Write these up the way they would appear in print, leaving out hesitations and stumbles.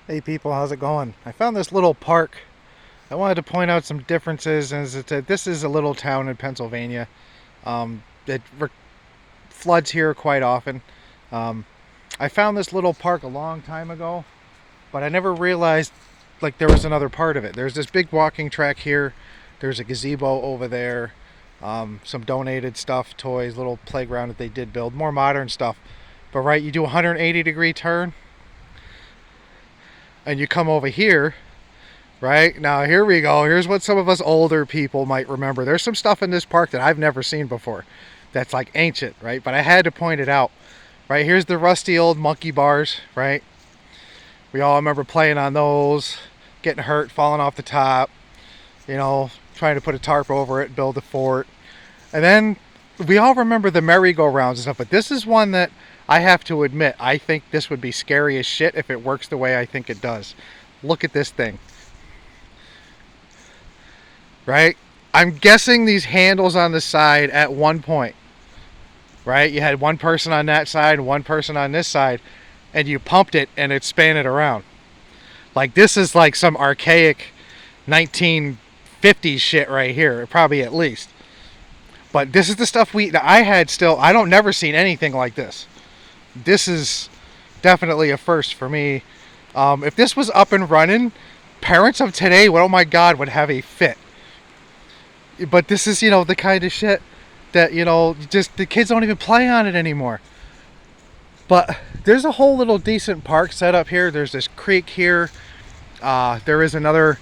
Hey people, how's it going? I found this little park. I wanted to point out some differences, and this is a little town in Pennsylvania. It floods here quite often. Um, I found this little park a long time ago, but I never realized like there was another part of it. There's this big walking track here. There's a gazebo over there. Some donated stuff, toys, little playground that they did build, more modern stuff. But right, you do a 180-degree turn, and you come over here. Right? Now, here we go. Here's what some of us older people might remember. There's some stuff in this park that I've never seen before that's like ancient, right? But I had to point it out. Right? Here's the rusty old monkey bars, right? We all remember playing on those, getting hurt, falling off the top, trying to put a tarp over it, build a fort. And then we all remember the merry-go-rounds and stuff, but this is one that I have to admit, I think this would be scary as shit if it works the way I think it does. Look at this thing. Right? I'm guessing these handles on the side at one point, right? You had one person on that side, one person on this side, and you pumped it and it span it around. Like this is like some archaic 1950s shit right here, probably at least. But this is the stuff I don't never seen anything like this. This is definitely a first for me. If this was up and running, parents of today, oh my God, would have a fit. But this is, the kind of shit that, just the kids don't even play on it anymore. But there's a whole little decent park set up here. There's this creek here. There is another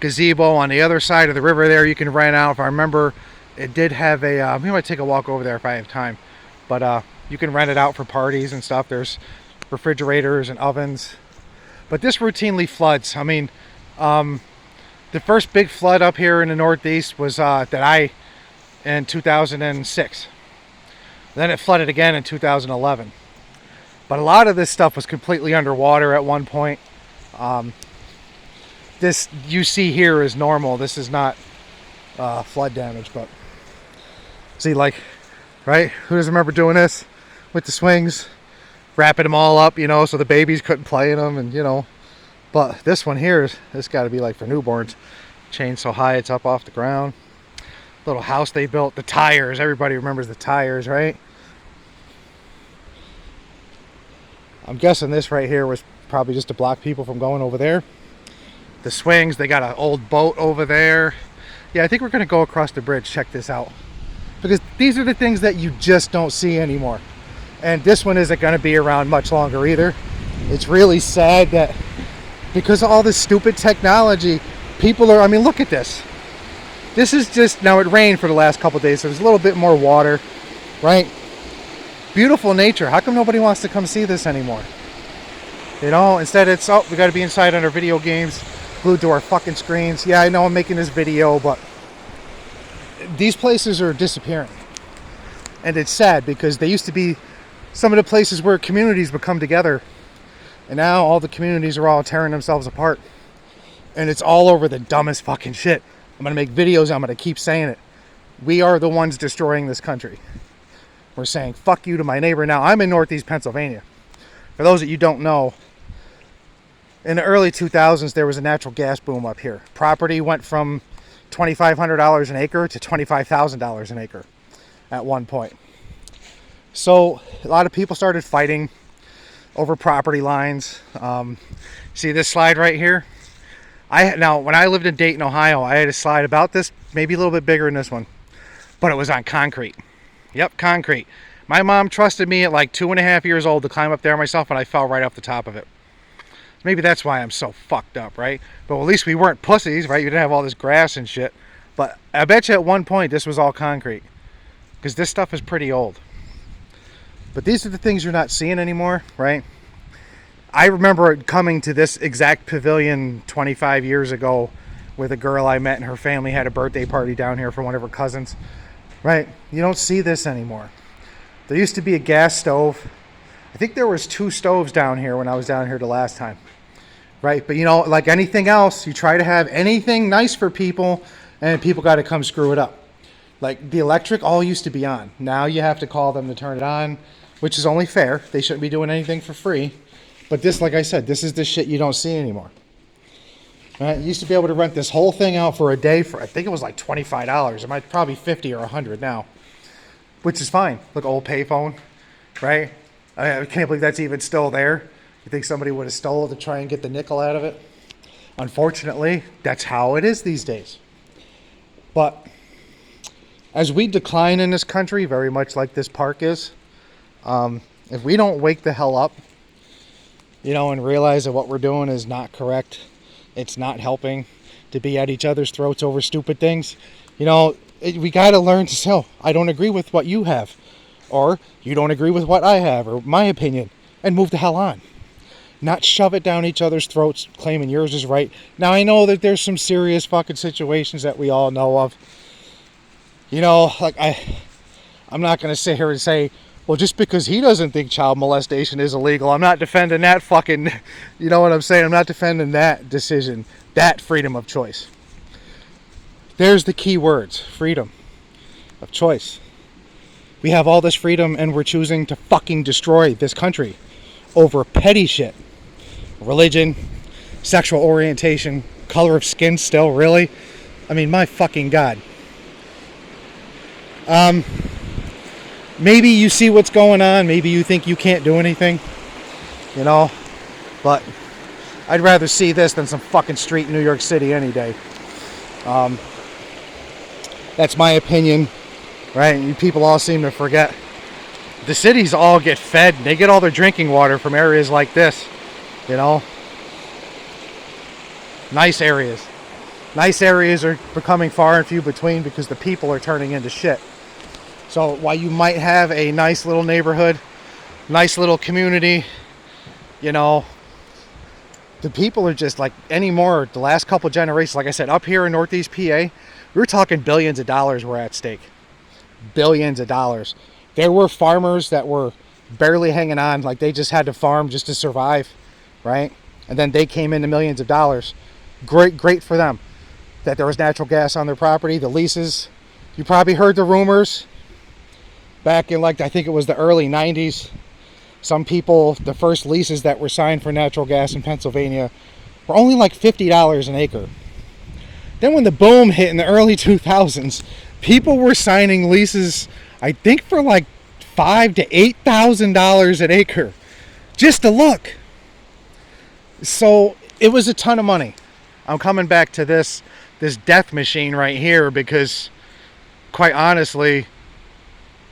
gazebo on the other side of the river there you can rent out. If I remember, it did have we might take a walk over there if I have time. But you can rent it out for parties and stuff. There's refrigerators and ovens. But this routinely floods. I mean, the first big flood up here in the Northeast was in 2006. Then it flooded again in 2011. But a lot of this stuff was completely underwater at one point. This you see here is normal. This is not flood damage, but see, like, right? Who doesn't remember doing this with the swings, wrapping them all up, so the babies couldn't play in them, and But this one here, this got to be like for newborns. Chain so high it's up off the ground. Little house they built. The tires. Everybody remembers the tires, right? I'm guessing this right here was probably just to block people from going over there. The swings, they got an old boat over there. Yeah, I think we're going to go across the bridge. Check this out. Because these are the things that you just don't see anymore. And this one isn't going to be around much longer either. It's really sad that because of all this stupid technology, look at this. This is just, now it rained for the last couple of days, so there's a little bit more water, right? Beautiful nature. How come nobody wants to come see this anymore? Instead it's, we got to be inside on our video games, glued to our fucking screens. Yeah, I know I'm making this video, but these places are disappearing. And it's sad because they used to be some of the places where communities would come together. And now all the communities are all tearing themselves apart. And it's all over the dumbest fucking shit. I'm going to make videos. I'm going to keep saying it. We are the ones destroying this country. We're saying fuck you to my neighbor. Now, I'm in Northeast Pennsylvania. For those that you don't know, in the early 2000s, there was a natural gas boom up here. Property went from $2,500 an acre to $25,000 an acre at one point. So a lot of people started fighting over property lines. See this slide right here? Now, when I lived in Dayton, Ohio, I had a slide about this, maybe a little bit bigger than this one, but it was on concrete. Yep, concrete. My mom trusted me at like 2.5 years old to climb up there myself, and I fell right off the top of it. Maybe that's why I'm so fucked up, right? But at least we weren't pussies, right? You didn't have all this grass and shit. But I bet you at one point this was all concrete, because this stuff is pretty old. But these are the things you're not seeing anymore, right? I remember coming to this exact pavilion 25 years ago with a girl I met, and her family had a birthday party down here for one of her cousins, right? You don't see this anymore. There used to be a gas stove. I think there was 2 stoves down here when I was down here the last time, right? But like anything else, you try to have anything nice for people, and people got to come screw it up. Like the electric all used to be on. Now you have to call them to turn it on, which is only fair. They shouldn't be doing anything for free. But this, like I said, this is the shit you don't see anymore. Right? You used to be able to rent this whole thing out for a day for, I think it was like $25. It might probably 50 or 100 now, which is fine. Look, old payphone, right? I can't believe that's even still there. You think somebody would have stole it to try and get the nickel out of it? Unfortunately, that's how it is these days. But as we decline in this country, very much like this park is, if we don't wake the hell up, and realize that what we're doing is not correct, it's not helping, to be at each other's throats over stupid things, we got to learn to say, oh, I don't agree with what you have, or you don't agree with what I have, or my opinion, and move the hell on. Not shove it down each other's throats, claiming yours is right. Now, I know that there's some serious fucking situations that we all know of. Like I'm not going to sit here and say, well, just because he doesn't think child molestation is illegal, I'm not defending that fucking, you know what I'm saying? I'm not defending that decision, that freedom of choice. There's the key words, freedom of choice. We have all this freedom and we're choosing to fucking destroy this country over petty shit. Religion, sexual orientation, color of skin still, really? I mean, my fucking God. Maybe you see what's going on. Maybe you think you can't do anything. But I'd rather see this than some fucking street in New York City any day. That's my opinion, right? You people all seem to forget. The cities all get fed. They get all their drinking water from areas like this. Nice areas. Nice areas are becoming far and few between because the people are turning into shit. So while you might have a nice little neighborhood, nice little community, the people are just like anymore. The last couple generations, like I said, up here in Northeast PA, we're talking billions of dollars were at stake. Billions of dollars. There were farmers that were barely hanging on, like they just had to farm just to survive, right? And then they came into millions of dollars. Great for them that there was natural gas on their property. The leases, you probably heard the rumors back in I think it was the early 90s. Some people, the first leases that were signed for natural gas in Pennsylvania were only like $50 an acre. Then when the boom hit in the early 2000s, people were signing leases, I think for like $5,000 to $8,000 an acre just to look. So it was a ton of money. I'm coming back to this death machine right here because, quite honestly,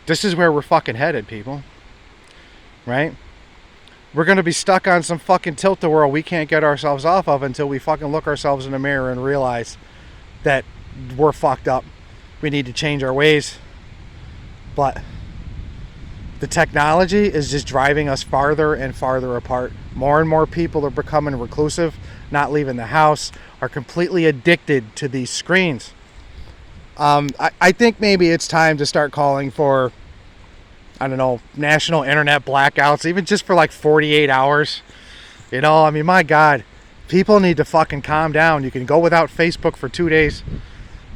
this is where we're fucking headed, people. Right? We're going to be stuck on some fucking tilt-a-whirl we can't get ourselves off of until we fucking look ourselves in the mirror and realize that we're fucked up. We need to change our ways. But the technology is just driving us farther and farther apart. More and more people are becoming reclusive, not leaving the house, are completely addicted to these screens. I think maybe it's time to start calling for, I don't know, national internet blackouts, even just for like 48 hours. My God, people need to fucking calm down. You can go without Facebook for 2 days.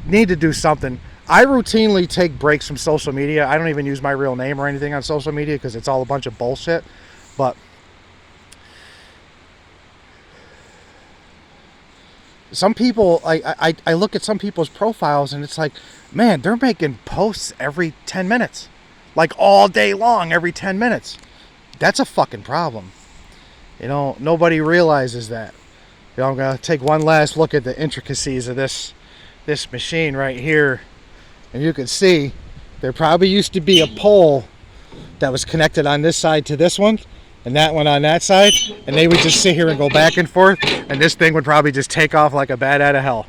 Need to do something. I routinely take breaks from social media. I don't even use my real name or anything on social media because it's all a bunch of bullshit. But some people, I look at some people's profiles and it's like, man, they're making posts every 10 minutes. Like all day long, every 10 minutes. That's a fucking problem. Nobody realizes that. I'm going to take one last look at the intricacies of this machine right here. And you can see there probably used to be a pole that was connected on this side to this one and that one on that side. And they would just sit here and go back and forth. And this thing would probably just take off like a bat out of hell.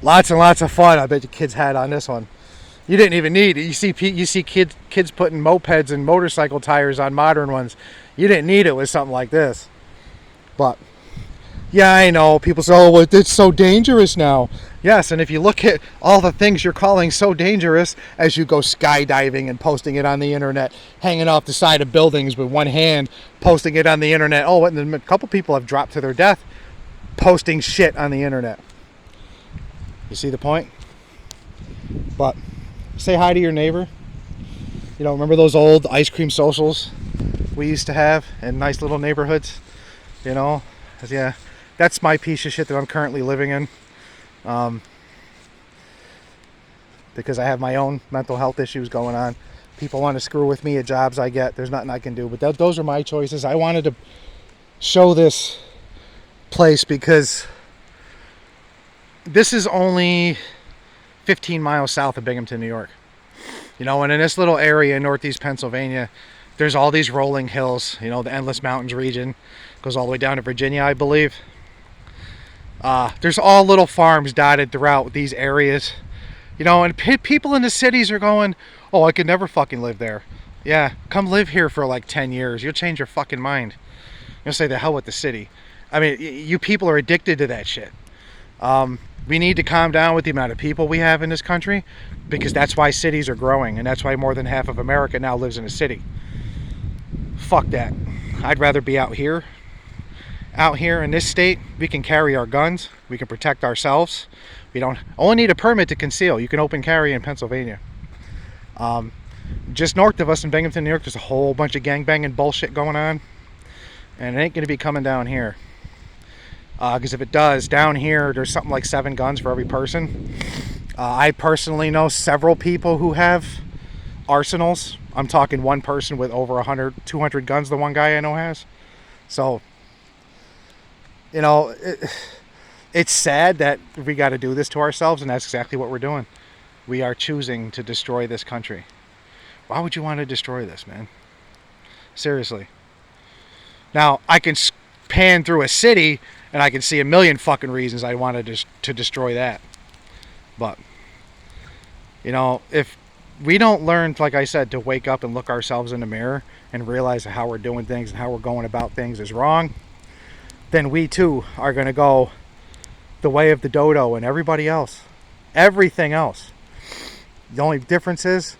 Lots and lots of fun I bet the kids had on this one. You didn't even need it. You see kids putting mopeds and motorcycle tires on modern ones. You didn't need it with something like this. But yeah, I know. People say, oh, well, it's so dangerous now. Yes, and if you look at all the things you're calling so dangerous as you go skydiving and posting it on the internet, hanging off the side of buildings with one hand, posting it on the internet. Oh, and then a couple people have dropped to their death posting shit on the internet. You see the point? But say hi to your neighbor. Remember those old ice cream socials? we used to have in nice little neighborhoods, you know. Yeah, that's my piece of shit that I'm currently living in, because I have my own mental health issues going on. People want to screw with me at jobs I get. There's nothing I can do, but those are my choices. I wanted to show this place because this is only 15 miles south of Binghamton, New York. You know, and in this little area in northeast Pennsylvania, there's all these rolling hills. You know, the Endless Mountains region goes all the way down to Virginia, I believe. There's all little farms dotted throughout these areas. You know, and people in the cities are going, oh, I could never fucking live there. Yeah, come live here for like 10 years. You'll change your fucking mind. You'll say, the hell with the city. I mean, you people are addicted to that shit. We need to calm down with the amount of people we have in this country, because that's why cities are growing, and that's why more than half of America now lives in a city. Fuck that. I'd rather be out here. Out here in this state, we can carry our guns. We can protect ourselves. We don't only need a permit to conceal. You can open carry in Pennsylvania. Just north of us in Binghamton, New York, there's a whole bunch of gangbanging bullshit going on, and it ain't going to be coming down here. Because if it does, down here, there's something like 7 guns for every person. I personally know several people who have arsenals. I'm talking one person with over 100, 200 guns, the one guy I know has. So, you know, it's sad that we got to do this to ourselves, and that's exactly what we're doing. We are choosing to destroy this country. Why would you want to destroy this, man? Seriously. Now, I can pan through a city, and I can see a million fucking reasons I wanted to destroy that. But, you know, if we don't learn, like I said, to wake up and look ourselves in the mirror and realize that how we're doing things and how we're going about things is wrong, then we too are going to go the way of the dodo and everybody else. Everything else. The only difference is,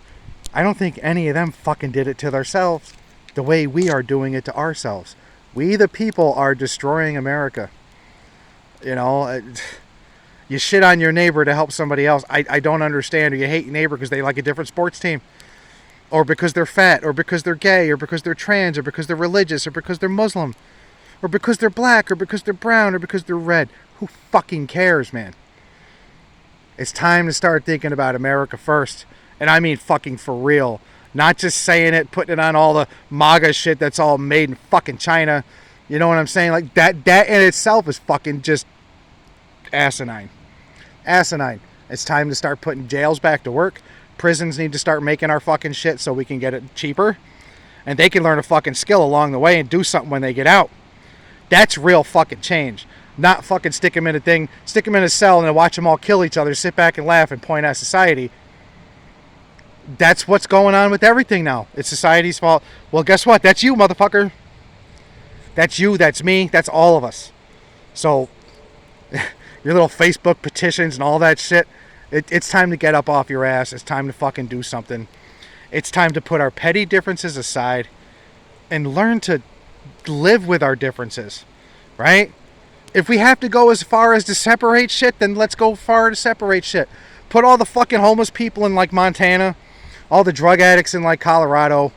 I don't think any of them fucking did it to themselves the way we are doing it to ourselves. We, the people, are destroying America. You know, you shit on your neighbor to help somebody else. I don't understand. Or you hate your neighbor because they like a different sports team, or because they're fat, or because they're gay, or because they're trans, or because they're religious, or because they're Muslim, or because they're black, or because they're brown, or because they're red. Who fucking cares, man? It's time to start thinking about America first. And I mean fucking for real. Not just saying it, putting it on all the MAGA shit that's all made in fucking China. You know what I'm saying? Like, that in itself is fucking just asinine. Asinine. It's time to start putting jails back to work. Prisons need to start making our fucking shit so we can get it cheaper. And they can learn a fucking skill along the way and do something when they get out. That's real fucking change. Not fucking stick them in a thing, stick them in a cell and then watch them all kill each other, sit back and laugh and point at society. That's what's going on with everything now. It's society's fault. Well, guess what? That's you, motherfucker. That's you, that's me, that's all of us. So, your little Facebook petitions and all that shit, it's time to get up off your ass. It's time to fucking do something. It's time to put our petty differences aside and learn to live with our differences, right? If we have to go as far as to separate shit, then let's go far to separate shit. Put all the fucking homeless people in like Montana, all the drug addicts in like Colorado,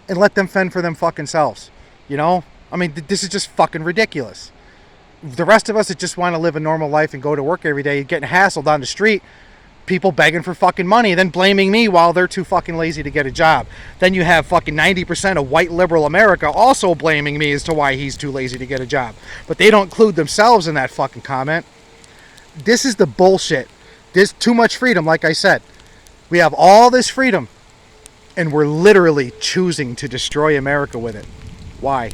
and let them fend for them fucking selves. You know? I mean, this is just fucking ridiculous. The rest of us that just want to live a normal life and go to work every day, getting hassled on the street, people begging for fucking money, then blaming me while they're too fucking lazy to get a job. Then you have fucking 90% of white liberal America also blaming me as to why he's too lazy to get a job. But they don't include themselves in that fucking comment. This is the bullshit. There's too much freedom, like I said. We have all this freedom, and we're literally choosing to destroy America with it. Why?